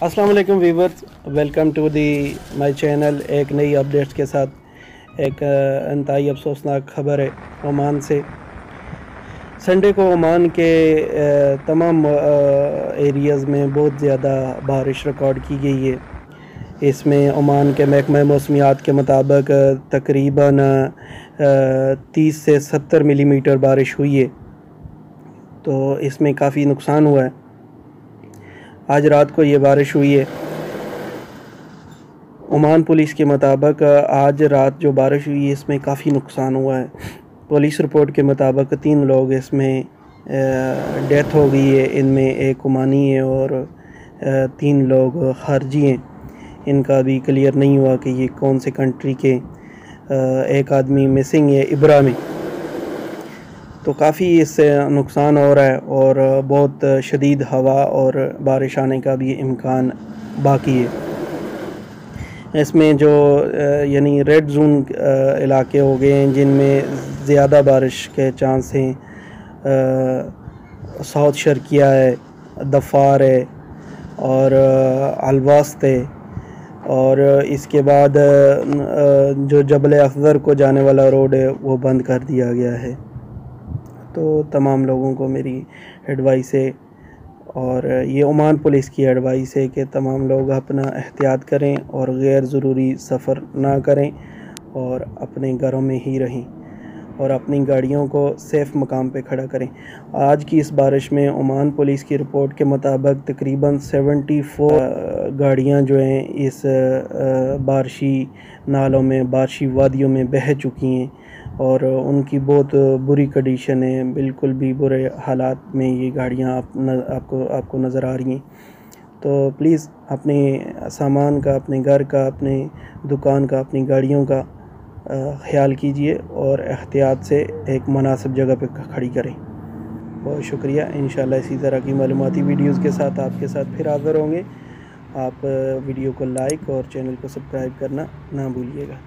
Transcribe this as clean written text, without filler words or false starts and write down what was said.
अस्सलाम वालेकुम viewers, welcome to the my channel. एक नई अपडेट्स के साथ एक इंतहाई अफसोसनाक खबर है ओमान से। संडे को ओमान के तमाम एरियाज़ में बहुत ज़्यादा बारिश रिकॉर्ड की गई है। इसमें ओमान के महकमा मौसमियात के मुताबिक तकरीबन 30 से 70 मिलीमीटर बारिश हुई है, तो इसमें काफ़ी नुकसान हुआ है। आज रात को ये बारिश हुई है। ओमान पुलिस के मुताबिक आज रात जो बारिश हुई है इसमें काफ़ी नुकसान हुआ है। पुलिस रिपोर्ट के मुताबिक 3 लोग इसमें डेथ हो गई है। इनमें एक ओमानी है और 3 लोग खारजी हैं। इनका भी क्लियर नहीं हुआ कि ये कौन से कंट्री के। एक आदमी मिसिंग है इब्रा में। तो काफ़ी इससे नुकसान हो रहा है और बहुत शदीद हवा और बारिश आने का भी इम्कान बाकी है। इसमें जो यानी रेड जोन इलाके हो गए हैं जिनमें ज़्यादा बारिश के चांस हैं। साउथ शर्किया है, दफ़ार है और अलवास्त है, और इसके बाद जो जबल अखज़र को जाने वाला रोड है वो बंद कर दिया गया है। तो तमाम लोगों को मेरी एडवाइस है और ये ओमान पुलिस की एडवाइस है कि तमाम लोग अपना एहतियात करें और गैर ज़रूरी सफ़र ना करें और अपने घरों में ही रहें और अपनी गाड़ियों को सेफ़ मकाम पे खड़ा करें। आज की इस बारिश में ओमान पुलिस की रिपोर्ट के मुताबिक तकरीबन 74 गाड़ियाँ जो हैं इस बारिशी नालों में, बारिशी वादियों में बह चुकी हैं और उनकी बहुत बुरी कंडीशन है। बिल्कुल भी बुरे हालात में ये गाड़ियाँ आपको नज़र आ रही हैं। तो प्लीज़ अपने सामान का, अपने घर का, अपने दुकान का, अपनी गाड़ियों का ख़्याल कीजिए और एहतियात से एक मुनासिब जगह पे खड़ी करें। बहुत शुक्रिया। इंशाल्लाह इसी तरह की मालूमाती वीडियोज़ के साथ आपके साथ फिर हाज़िर होंगे। आप वीडियो को लाइक और चैनल को सब्सक्राइब करना ना भूलिएगा।